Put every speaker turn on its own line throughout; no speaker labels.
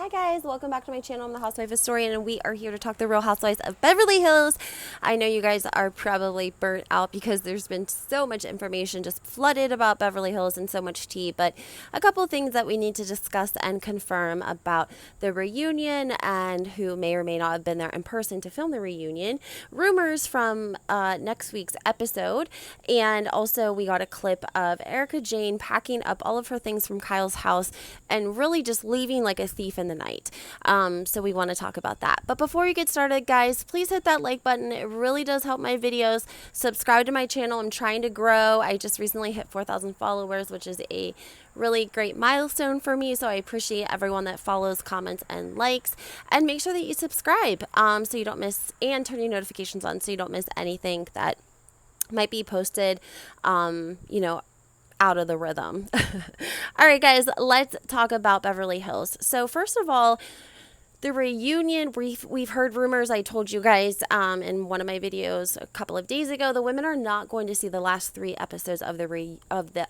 Hi guys, welcome back to my channel. I'm the Housewife Historian and we are here to talk the Real Housewives of Beverly Hills. I know you guys are probably burnt out because there's been so much information just flooded about Beverly Hills and so much tea, but a couple of things that we need to discuss and confirm about the reunion and who may or may not have been there in person to film the reunion, rumors from next week's episode, and also we got a clip of Erika Jayne packing up all of her things from Kyle's house and really just leaving like a thief in the night. So we want to talk about that. But before we get started, guys, please hit that like button. It really does help my videos. Subscribe to my channel. I'm trying to grow. I just recently hit 4,000 followers, which is a really great milestone for me. So I appreciate everyone that follows, comments, and likes. And make sure that you subscribe so you don't miss, and turn your notifications on so you don't miss anything that might be posted, out of the rhythm. All right, guys, let's talk about Beverly Hills. So first of all, the reunion, we've heard rumors. I told you guys in one of my videos a couple of days ago, the women are not going to see the last 3 episodes of the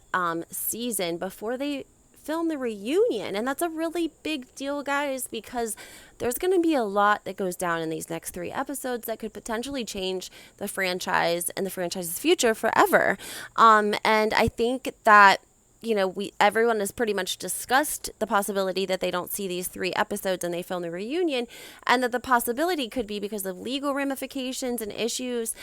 season before they film the reunion. And that's a really big deal, guys, because there's going to be a lot that goes down in these next 3 episodes that could potentially change the franchise and the franchise's future forever. And I think that everyone has pretty much discussed the possibility that they don't see these 3 episodes and they film the reunion, and that the possibility could be because of legal ramifications and issues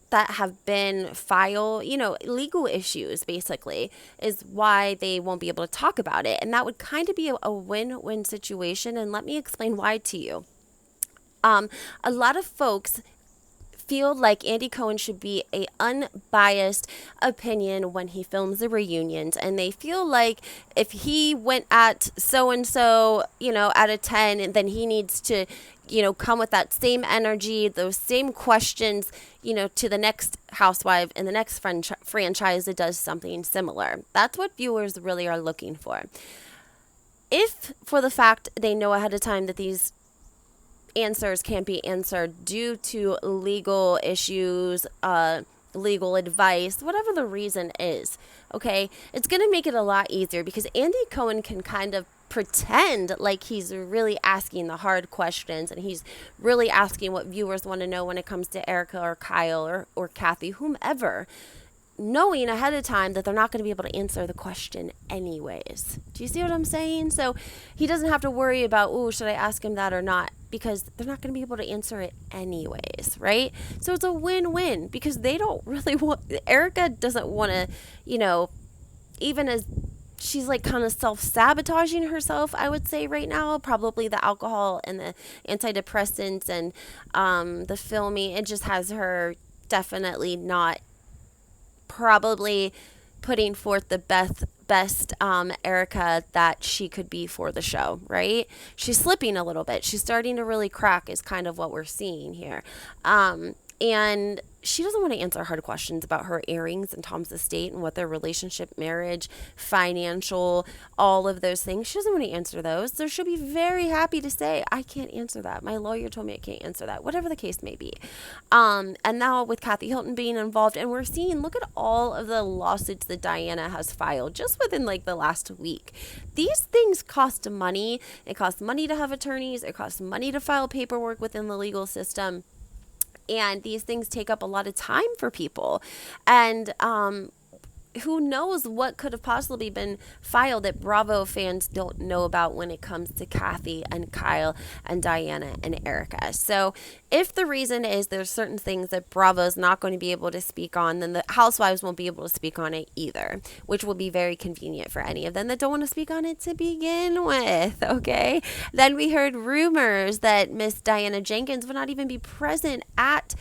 that have been filed, legal issues basically is why they won't be able to talk about it. And that would kind of be a win-win situation. And let me explain why to you. A lot of folks feel like Andy Cohen should be a unbiased opinion when he films the reunions, and they feel like if he went at so-and-so, out of 10, and then he needs to, come with that same energy, those same questions, to the next housewife and the next franchise that does something similar. That's what viewers really are looking for. If for the fact they know ahead of time that these answers can't be answered due to legal issues, legal advice, whatever the reason is, okay, it's going to make it a lot easier because Andy Cohen can kind of pretend like he's really asking the hard questions and he's really asking what viewers want to know when it comes to Erika or Kyle or Kathy, whomever, knowing ahead of time that they're not going to be able to answer the question anyways. Do you see what I'm saying? So he doesn't have to worry about, oh, should I ask him that or not? Because they're not going to be able to answer it anyways, right? So it's a win-win because they don't really want, Erika doesn't want to, even as she's like kind of self-sabotaging herself, I would say right now, probably the alcohol and the antidepressants and the filming, it just has her definitely not probably putting forth the best Erika that she could be for the show, right? She's slipping a little bit. She's starting to really crack is kind of what we're seeing here. And she doesn't want to answer hard questions about her earrings and Tom's estate and what their relationship, marriage, financial, all of those things. She doesn't want to answer those. So she'll be very happy to say, I can't answer that. My lawyer told me I can't answer that, whatever the case may be. And now with Kathy Hilton being involved, and we're seeing, look at all of the lawsuits that Diana has filed just within like the last week. These things cost money. It costs money to have attorneys. It costs money to file paperwork within the legal system. And these things take up a lot of time for people. And who knows what could have possibly been filed that Bravo fans don't know about when it comes to Kathy and Kyle and Diana and Erika. So if the reason is there's certain things that Bravo's not going to be able to speak on, then the housewives won't be able to speak on it either, which will be very convenient for any of them that don't want to speak on it to begin with, okay? Then we heard rumors that Miss Diana Jenkins would not even be present at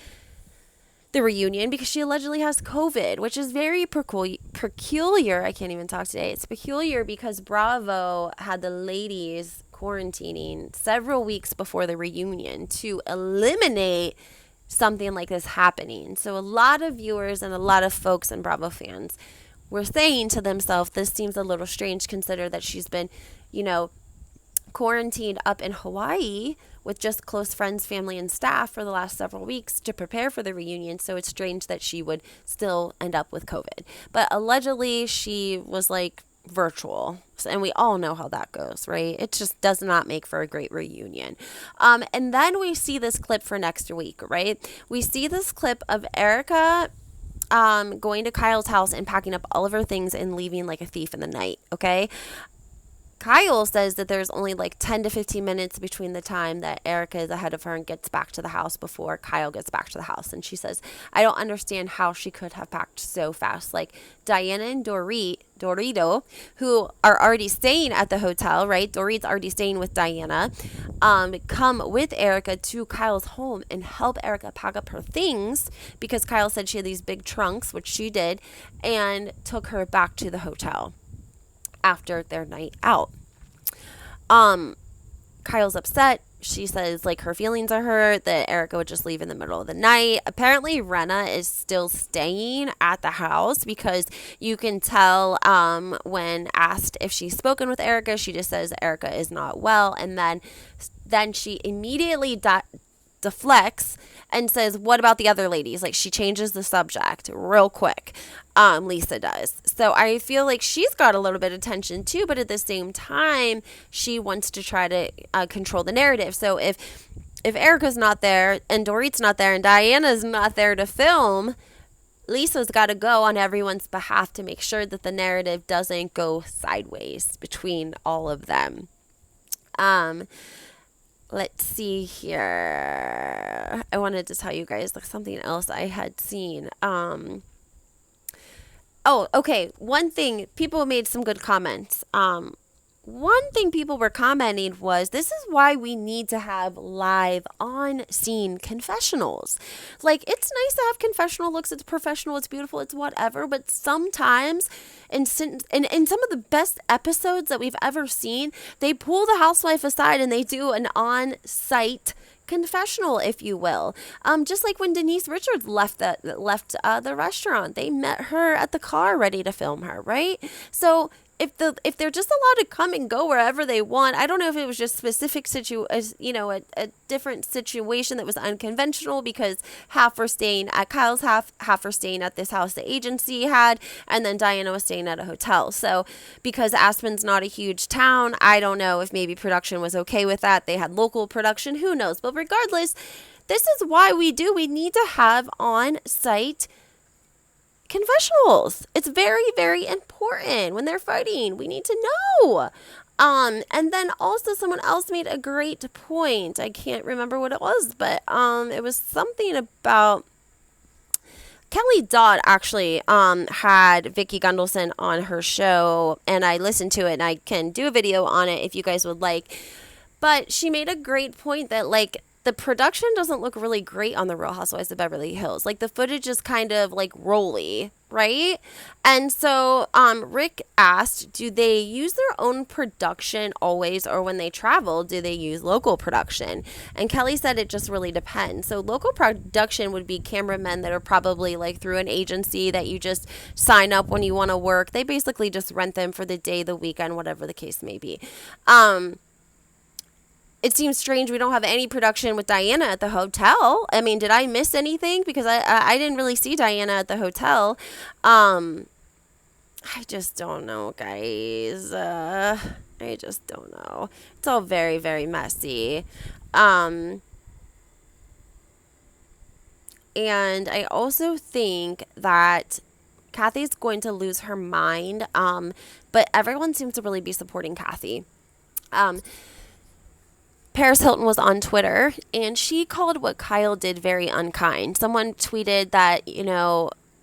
the reunion because she allegedly has COVID, which is very peculiar. I can't even talk today. It's peculiar because Bravo had the ladies quarantining several weeks before the reunion to eliminate something like this happening. So a lot of viewers and a lot of folks and Bravo fans were saying to themselves, this seems a little strange, consider that she's been, quarantined up in Hawaii with just close friends, family, and staff for the last several weeks to prepare for the reunion. So it's strange that she would still end up with COVID. But allegedly, she was like virtual. And we all know how that goes, right? It just does not make for a great reunion. And then we see this clip for next week, right? We see this clip of Erika going to Kyle's house and packing up all of her things and leaving like a thief in the night, okay? Kyle says that there's only like 10 to 15 minutes between the time that Erika is ahead of her and gets back to the house before Kyle gets back to the house. And she says, I don't understand how she could have packed so fast. Like Diana and Dorito, who are already staying at the hotel, right? Dorit's already staying with Diana, come with Erika to Kyle's home and help Erika pack up her things because Kyle said she had these big trunks, which she did, and took her back to the hotel after their night out. Kyle's upset. She says like her feelings are hurt that Erika would just leave in the middle of the night. Apparently Rena is still staying at the house because you can tell when asked if she's spoken with Erika, she just says Erika is not well, and then she immediately deflects and says, what about the other ladies? Like she changes the subject real quick. Lisa does. So I feel like she's got a little bit of tension too, but at the same time, she wants to try to control the narrative. So if Erika's not there and Dorit's not there and Diana's not there to film, Lisa's got to go on everyone's behalf to make sure that the narrative doesn't go sideways between all of them. Let's see here. I wanted to tell you guys like something else I had seen. Oh, okay. One thing, people made some good comments. One thing people were commenting was, this is why we need to have live on scene confessionals. Like, it's nice to have confessional looks. It's professional. It's beautiful. It's whatever. But sometimes in some of the best episodes that we've ever seen, they pull the housewife aside and they do an on-site confessional, if you will. Just like when Denise Richards left the restaurant, they met her at the car ready to film her, right? So if they're just allowed to come and go wherever they want, I don't know if it was just specific a different situation that was unconventional because half were staying at Kyle's half were staying at this house the agency had, and then Diana was staying at a hotel. So because Aspen's not a huge town, I don't know if maybe production was okay with that. They had local production, who knows? But regardless, this is why we need to have on-site confessionals. It's very, very important when they're fighting. We need to know. And then also someone else made a great point. I can't remember what it was, but it was something about Kelly Dodd actually had Vicki Gundelson on her show, and I listened to it, and I can do a video on it if you guys would like. But she made a great point that like the production doesn't look really great on the Real Housewives of Beverly Hills. Like the footage is kind of like rolly, right? And so Rick asked, do they use their own production always, or when they travel, do they use local production? And Kelly said it just really depends. So local production would be cameramen that are probably like through an agency that you just sign up when you want to work. They basically just rent them for the day, the weekend, whatever the case may be. It seems strange we don't have any production with Diana at the hotel. I mean, did I miss anything? Because I didn't really see Diana at the hotel. I just don't know, guys. I just don't know. It's all very, very messy. And I also think that Kathy's going to lose her mind. But everyone seems to really be supporting Kathy. Paris Hilton was on Twitter, and she called what Kyle did very unkind. Someone tweeted that,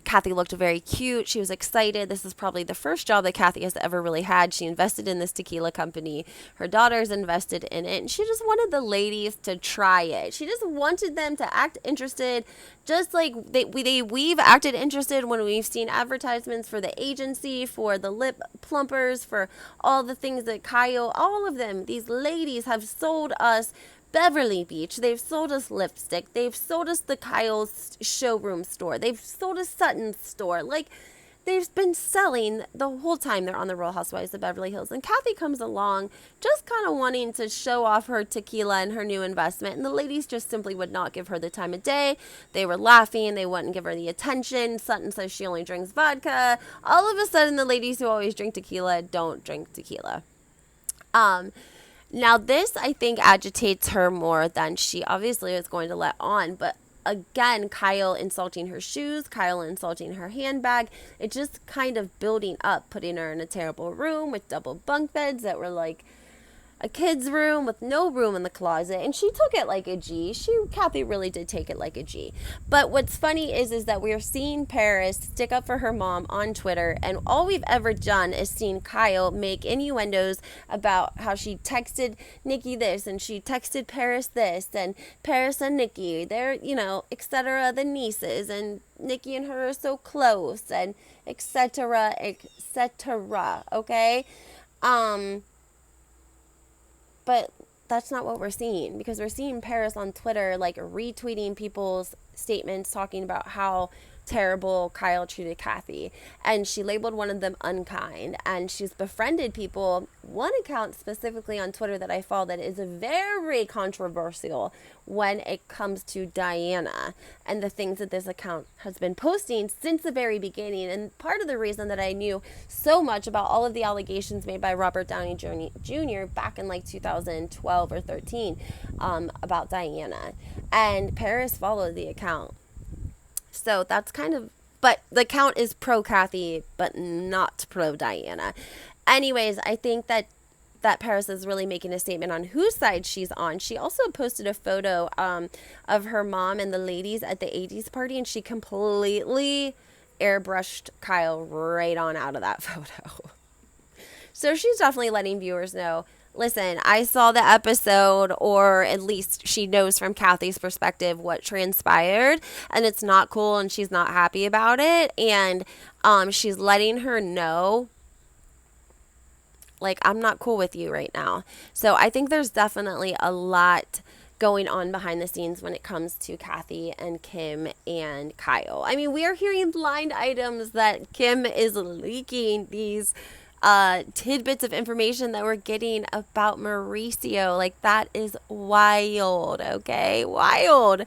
Kathy looked very cute. She was excited. This is probably the first job that Kathy has ever really had. She invested in this tequila company. Her daughters invested in it, and she just wanted the ladies to try it. She just wanted them to act interested, just like we've acted interested when we've seen advertisements for the agency, for the lip plumpers, for all the things that Kyle, all of them, these ladies have sold us Beverly Beach. They've sold us lipstick. They've sold us the Kyle's showroom store. They've sold us Sutton's store. Like, they've been selling the whole time they're on the Real Housewives of Beverly Hills. And Kathy comes along just kind of wanting to show off her tequila and her new investment. And the ladies just simply would not give her the time of day. They were laughing. They wouldn't give her the attention. Sutton says she only drinks vodka. All of a sudden, the ladies who always drink tequila don't drink tequila. Now this, I think, agitates her more than she obviously is going to let on. But again, Kyle insulting her shoes, Kyle insulting her handbag, it just kind of building up, putting her in a terrible room with double bunk beds that were like a kid's room with no room in the closet. And she took it like a G. Kathy really did take it like a G. But what's funny is that we're seeing Paris stick up for her mom on Twitter, and all we've ever done is seen Kyle make innuendos about how she texted Nikki this and she texted Paris this, and Paris and Nikki, they're, etc., the nieces, and Nikki and her are so close, and etc., okay? But that's not what we're seeing, because we're seeing Paris on Twitter like retweeting people's statements talking about how terrible Kyle treated Kathy, and she labeled one of them unkind, and she's befriended people. One account specifically on Twitter that I follow that is very controversial when it comes to Diana and the things that this account has been posting since the very beginning. And part of the reason that I knew so much about all of the allegations made by Robert Downey Jr. back in like 2012 or 13 about Diana, and Paris followed the account. So that's kind of, but the account is pro Kathy, but not pro Diana. Anyways, I think that Paris is really making a statement on whose side she's on. She also posted a photo of her mom and the ladies at the 80s party, and she completely airbrushed Kyle right on out of that photo. So she's definitely letting viewers know, listen, I saw the episode, or at least she knows from Kathy's perspective what transpired, and it's not cool, and she's not happy about it, and she's letting her know, like, I'm not cool with you right now. So I think there's definitely a lot going on behind the scenes when it comes to Kathy and Kim and Kyle. I mean, we are hearing blind items that Kim is leaking these tidbits of information that we're getting about Mauricio. Like, that is wild, okay? Wild.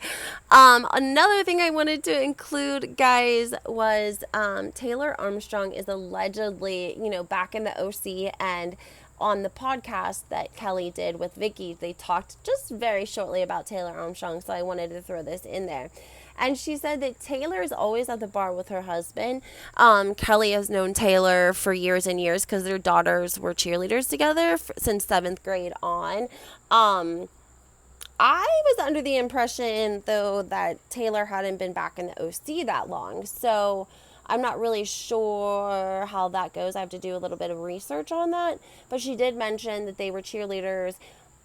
Another thing I wanted to include, guys, was Taylor Armstrong is allegedly, back in the OC, and on the podcast that Kelly did with Vicky, they talked just very shortly about Taylor Armstrong, so I wanted to throw this in there. And she said that Taylor is always at the bar with her husband. Kelly has known Taylor for years and years because their daughters were cheerleaders together since 7th grade on. I was under the impression, though, that Taylor hadn't been back in the OC that long. So I'm not really sure how that goes. I have to do a little bit of research on that. But she did mention that they were cheerleaders.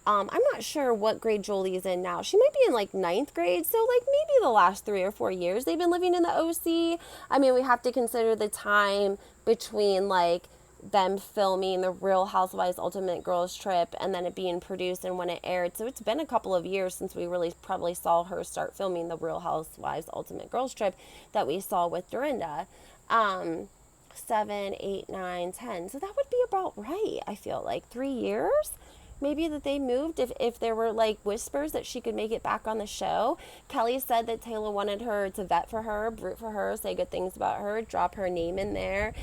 I'm not sure what grade Jolie is in now. She might be in like 9th grade. So like maybe the last 3 or 4 years they've been living in the OC. I mean, we have to consider the time between like them filming the Real Housewives Ultimate Girls Trip and then it being produced and when it aired. So it's been a couple of years since we really probably saw her start filming the Real Housewives Ultimate Girls Trip that we saw with Dorinda. 7, 8, 9, 10. So that would be about right, I feel like. 3 years? Maybe that they moved if there were like whispers that she could make it back on the show. Kelly said that Taylor wanted her to vet for her, root for her, say good things about her, drop her name in there,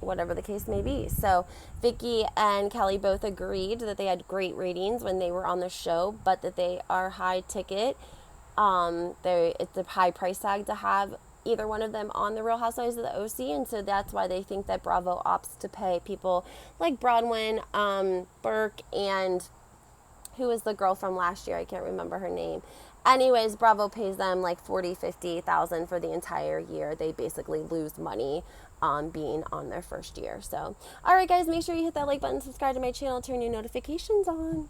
whatever the case may be. So Vicky and Kelly both agreed that they had great ratings when they were on the show, but that they are high ticket. It's a high price tag to have either one of them on the Real Housewives of the OC, and so that's why they think that Bravo opts to pay people like Bronwyn, Burke, and who was the girl from last year? I can't remember her name. Anyways, Bravo pays them like $40,000-$50,000 for the entire year. They basically lose money being on their first year. So, all right, guys, make sure you hit that like button, subscribe to my channel, turn your notifications on.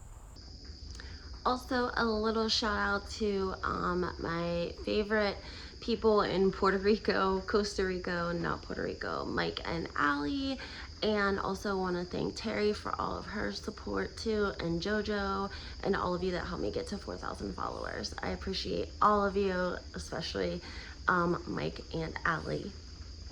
Also, a little shout out to my favorite people in Puerto Rico, Costa Rica, not Puerto Rico, Mike and Allie. And also want to thank Terry for all of her support too, and JoJo, and all of you that helped me get to 4,000 followers. I appreciate all of you, especially Mike and Allie.